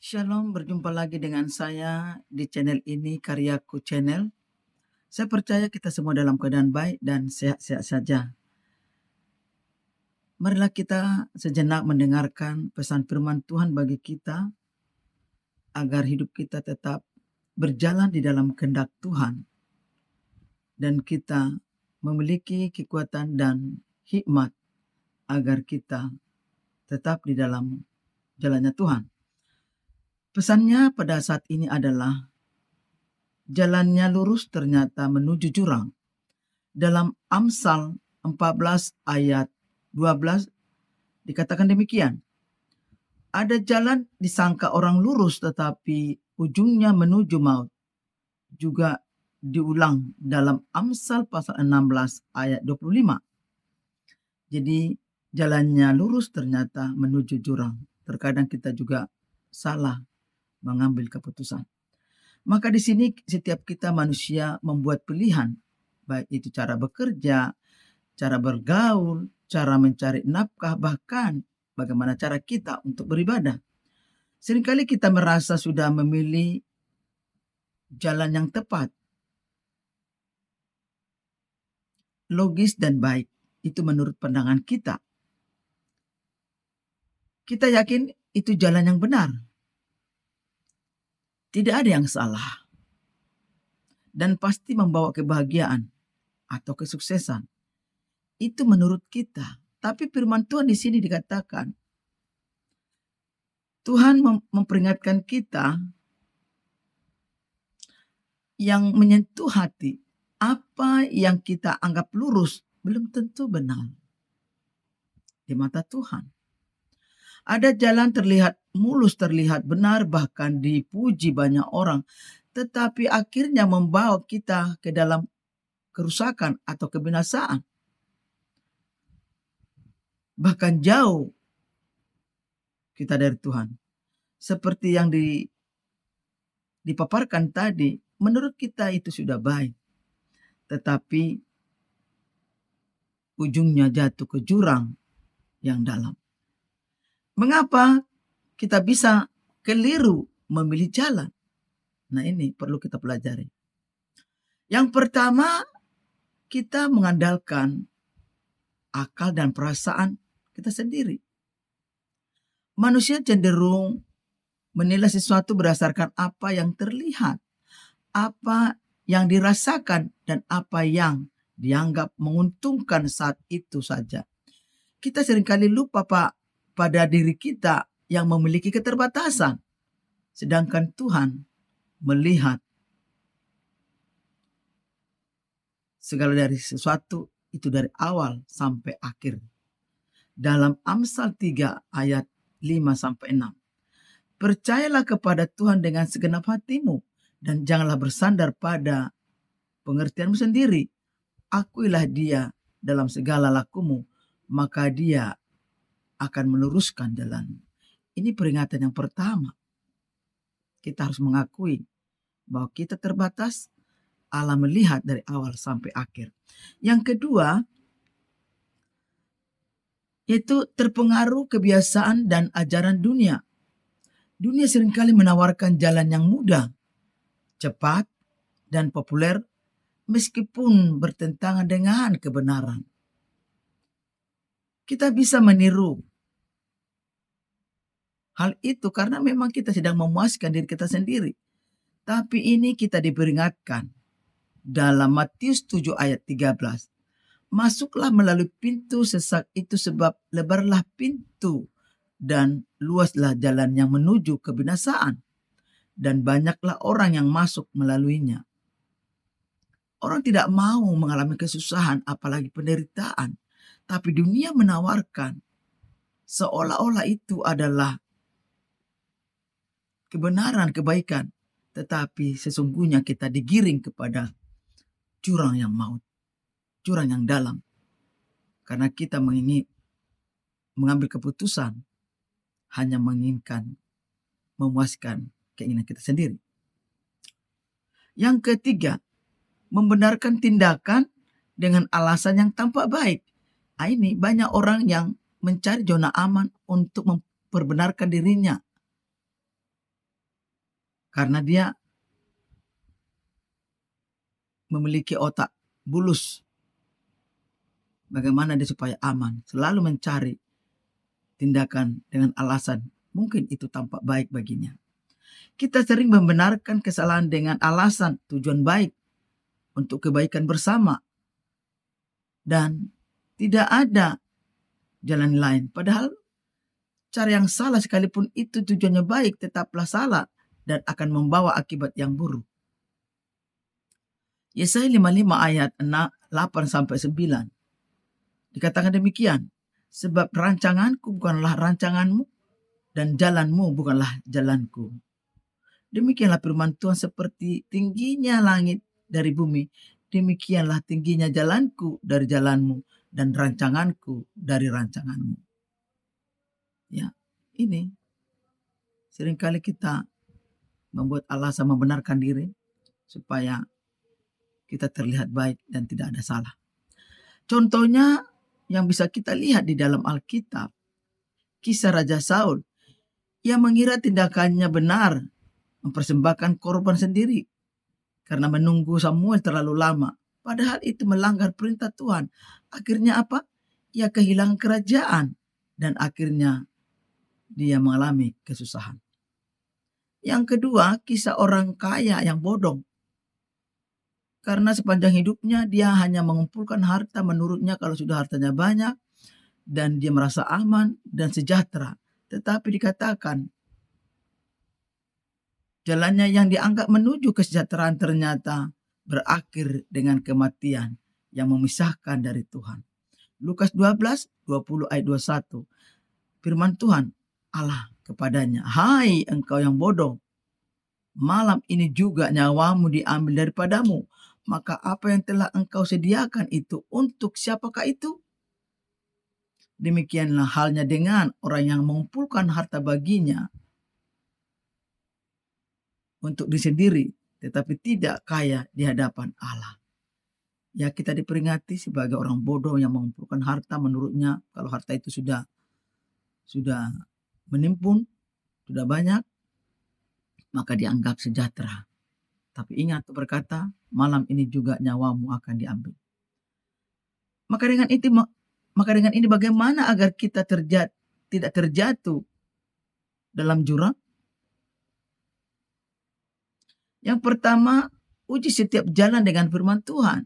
Shalom, berjumpa lagi dengan saya di channel ini, Karyaku Channel. Saya percaya kita semua dalam keadaan baik dan sehat-sehat saja. Marilah kita sejenak mendengarkan pesan firman Tuhan bagi kita, agar hidup kita tetap berjalan di dalam kehendak Tuhan, dan kita memiliki kekuatan dan hikmat agar kita tetap di dalam jalannya Tuhan. Pesannya pada saat ini adalah jalannya lurus ternyata menuju jurang. Dalam Amsal 14 ayat 12 dikatakan demikian. Ada jalan disangka orang lurus tetapi ujungnya menuju maut. Juga diulang dalam Amsal pasal 16 ayat 25. Jadi jalannya lurus ternyata menuju jurang. Terkadang kita juga salah mengambil keputusan. Maka di sini setiap kita manusia membuat pilihan, baik itu cara bekerja, cara bergaul, cara mencari nafkah, bahkan bagaimana cara kita untuk beribadah. Seringkali kita merasa sudah memilih jalan yang tepat, logis dan baik. Itu menurut pandangan kita. Kita yakin itu jalan yang benar. Tidak ada yang salah. Dan pasti membawa kebahagiaan atau kesuksesan. Itu menurut kita. Tapi firman Tuhan di sini dikatakan, Tuhan memperingatkan kita yang menyentuh hati. Apa yang kita anggap lurus belum tentu benar di mata Tuhan. Ada jalan terlihat mulus, terlihat benar, bahkan dipuji banyak orang, tetapi akhirnya membawa kita ke dalam kerusakan atau kebinasaan. Bahkan jauh kita dari Tuhan. Seperti yang dipaparkan tadi, menurut kita itu sudah baik. Tetapi ujungnya jatuh ke jurang yang dalam. Mengapa kita bisa keliru memilih jalan? Nah, ini perlu kita pelajari. Yang pertama, kita mengandalkan akal dan perasaan kita sendiri. Manusia cenderung menilai sesuatu berdasarkan apa yang terlihat, apa yang dirasakan, dan apa yang dianggap menguntungkan saat itu saja. Kita seringkali lupa pada diri kita yang memiliki keterbatasan. Sedangkan Tuhan melihat segala dari sesuatu itu dari awal sampai akhir. Dalam Amsal 3 ayat 5-6. Percayalah kepada Tuhan dengan segenap hatimu dan janganlah bersandar pada pengertianmu sendiri. Akuilah Dia dalam segala lakumu, maka Dia akan meluruskan jalanmu. Ini peringatan yang pertama. Kita harus mengakui bahwa kita terbatas. Allah melihat dari awal sampai akhir. Yang kedua, yaitu terpengaruh kebiasaan dan ajaran dunia. Dunia seringkali menawarkan jalan yang mudah, cepat, dan populer meskipun bertentangan dengan kebenaran. Kita bisa meniru hal itu karena memang kita sedang memuaskan diri kita sendiri. Tapi ini kita diperingatkan dalam Matius 7 ayat 13. Masuklah melalui pintu sesak itu sebab lebarlah pintu dan luaslah jalan yang menuju kebinasaan. Dan banyaklah orang yang masuk melaluinya. Orang tidak mau mengalami kesusahan apalagi penderitaan. Tapi dunia menawarkan seolah-olah itu adalah kebenaran, kebaikan. Tetapi sesungguhnya kita digiring kepada jurang yang maut, jurang yang dalam. Karena kita mengambil keputusan hanya menginginkan memuaskan keinginan kita sendiri. Yang ketiga, membenarkan tindakan dengan alasan yang tampak baik. Ini banyak orang yang mencari zona aman untuk memperbenarkan dirinya. karena dia memiliki otak bulus. Bagaimana dia supaya aman, selalu mencari tindakan dengan alasan mungkin itu tampak baik baginya. Kita sering membenarkan kesalahan dengan alasan tujuan baik untuk kebaikan bersama, dan tidak ada jalan lain. Padahal cara yang salah sekalipun itu tujuannya baik tetaplah salah dan akan membawa akibat yang buruk. Yesaya 55 ayat 8-9 dikatakan demikian, sebab rancanganku bukanlah rancanganmu dan jalanmu bukanlah jalanku. Demikianlah firman Tuhan, seperti tingginya langit dari bumi, demikianlah tingginya jalanku dari jalanmu dan rancanganku dari rancanganmu. Ya, ini seringkali kita membuat alasan membenarkan diri supaya kita terlihat baik dan tidak ada salah. Contohnya yang bisa kita lihat di dalam Alkitab, kisah Raja Saul yang mengira tindakannya benar, mempersembahkan korban sendiri karena menunggu Samuel terlalu lama. Padahal itu melanggar perintah Tuhan. Akhirnya apa? Ia kehilangan kerajaan dan akhirnya dia mengalami kesusahan. Yang kedua, kisah orang kaya yang bodoh. Karena sepanjang hidupnya dia hanya mengumpulkan harta menurutnya kalau sudah hartanya banyak dan dia merasa aman dan sejahtera. Tetapi dikatakan jalannya yang dianggap menuju kesejahteraan ternyata berakhir dengan kematian yang memisahkan dari Tuhan. Lukas 12:20 ayat 21. Firman Tuhan Allah kepadanya, "Hai engkau yang bodoh, malam ini juga nyawamu diambil daripadamu. Maka apa yang telah engkau sediakan itu untuk siapakah itu?" Demikianlah halnya dengan orang yang mengumpulkan harta baginya untuk diri sendiri, tetapi tidak kaya di hadapan Allah. Ya, kita diperingati sebagai orang bodoh yang mengumpulkan harta menurutnya kalau harta itu sudah menimpun, sudah banyak, maka dianggap sejahtera. Tapi ingat berkata, malam ini juga nyawamu akan diambil. Maka dengan ini bagaimana agar kita tidak terjatuh dalam jurang? Yang pertama, uji setiap jalan dengan firman Tuhan.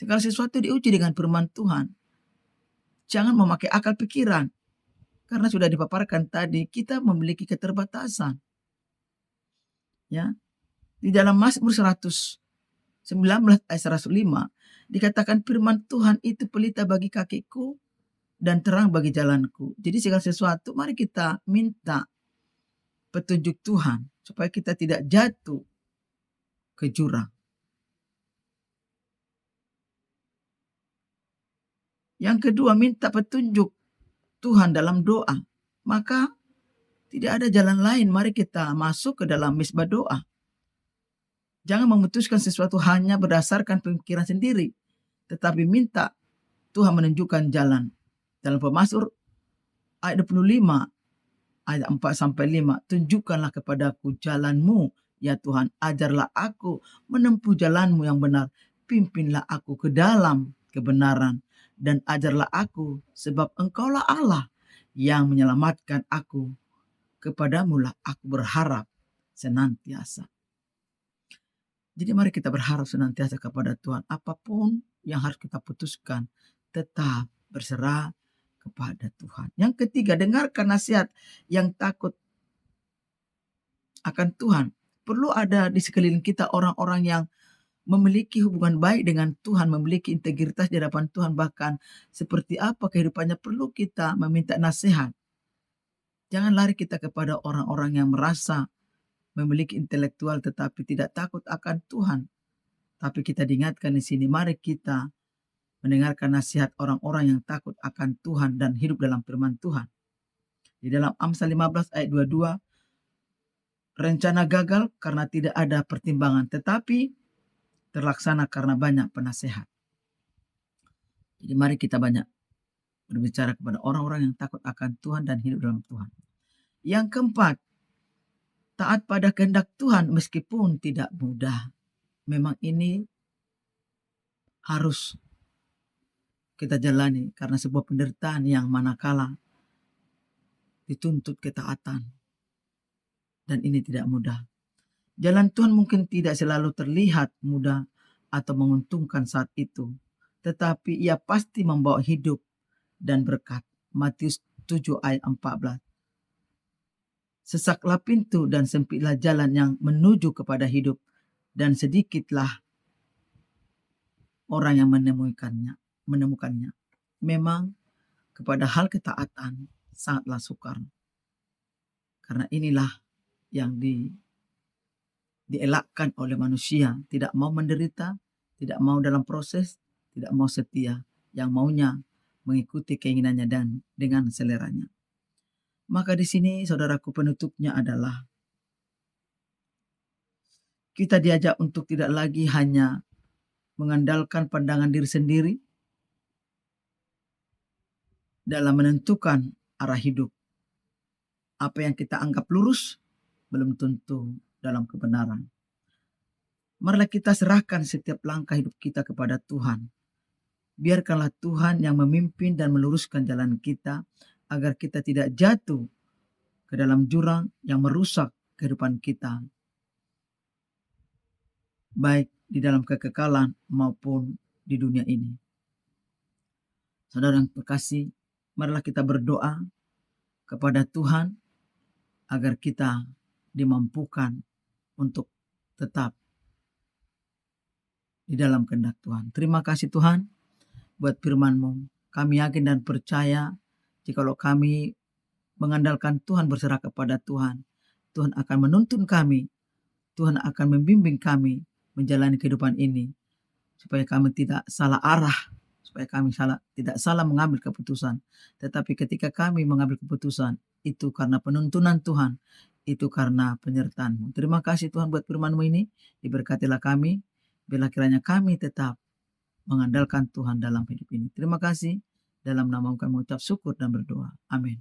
Segala sesuatu diuji dengan firman Tuhan. Jangan memakai akal pikiran. Karena sudah dipaparkan tadi, kita memiliki keterbatasan. Ya. Di dalam Mazmur 119 ayat 105 dikatakan firman Tuhan itu pelita bagi kakiku dan terang bagi jalanku. Jadi segala sesuatu mari kita minta petunjuk Tuhan supaya kita tidak jatuh ke jurang. Yang kedua, minta petunjuk Tuhan dalam doa. Maka tidak ada jalan lain, mari kita masuk ke dalam misbah doa. Jangan memutuskan sesuatu hanya berdasarkan pemikiran sendiri, tetapi minta Tuhan menunjukkan jalan. Dalam Pemazmur ayat 25 ayat 4-5, tunjukkanlah kepadaku jalanmu, ya Tuhan, ajarlah aku menempuh jalanmu yang benar, pimpinlah aku ke dalam kebenaran, dan ajarlah aku, sebab engkaulah Allah yang menyelamatkan aku, kepadamulah aku berharap senantiasa. Jadi mari kita berharap senantiasa kepada Tuhan, apapun yang harus kita putuskan, tetap berserah kepada Tuhan. Yang ketiga, dengarkan nasihat yang takut akan Tuhan. Perlu ada di sekeliling kita orang-orang yang memiliki hubungan baik dengan Tuhan, memiliki integritas di hadapan Tuhan, bahkan seperti apa kehidupannya perlu kita meminta nasihat. Jangan lari kita kepada orang-orang yang merasa memiliki intelektual tetapi tidak takut akan Tuhan. Tapi kita diingatkan di sini, mari kita mendengarkan nasihat orang-orang yang takut akan Tuhan dan hidup dalam firman Tuhan. Di dalam Amsal 15 ayat 22, rencana gagal karena tidak ada pertimbangan, tetapi terlaksana karena banyak penasehat. Jadi mari kita banyak berbicara kepada orang-orang yang takut akan Tuhan dan hidup dalam Tuhan. Yang keempat, taat pada kehendak Tuhan meskipun tidak mudah. Memang ini harus kita jalani karena sebuah penderitaan yang manakala dituntut ketaatan. Dan ini tidak mudah. Jalan Tuhan mungkin tidak selalu terlihat mudah atau menguntungkan saat itu, tetapi ia pasti membawa hidup dan berkat. Matius 7 ayat 14. Sesaklah pintu dan sempitlah jalan yang menuju kepada hidup, dan sedikitlah orang yang menemukannya. Memang kepada hal ketaatan sangatlah sukar. Karena inilah yang dielakkan oleh manusia, tidak mau menderita, tidak mau dalam proses, tidak mau setia, yang maunya mengikuti keinginannya dan dengan seleranya. Maka di sini saudaraku penutupnya adalah kita diajak untuk tidak lagi hanya mengandalkan pandangan diri sendiri dalam menentukan arah hidup. Apa yang kita anggap lurus belum tentu dalam kebenaran. Marilah kita serahkan setiap langkah hidup kita kepada Tuhan. Biarkanlah Tuhan yang memimpin dan meluruskan jalan kita agar kita tidak jatuh ke dalam jurang yang merusak kehidupan kita, baik di dalam kekekalan maupun di dunia ini. Saudara yang terkasih, marilah kita berdoa kepada Tuhan agar kita dimampukan untuk tetap di dalam kehendak Tuhan. Terima kasih Tuhan buat firman-Mu. Kami yakin dan percaya jikalau kami mengandalkan Tuhan, berserah kepada Tuhan, Tuhan akan menuntun kami, Tuhan akan membimbing kami menjalani kehidupan ini, supaya kami tidak salah arah, supaya kami tidak salah mengambil keputusan. Tetapi ketika kami mengambil keputusan, itu karena penuntunan Tuhan, itu karena penyertaan-Mu. Terima kasih Tuhan buat firman-Mu ini, diberkatilah kami, bila kiranya kami tetap mengandalkan Tuhan dalam hidup ini. Terima kasih, dalam nama kami mengucap syukur dan berdoa. Amin.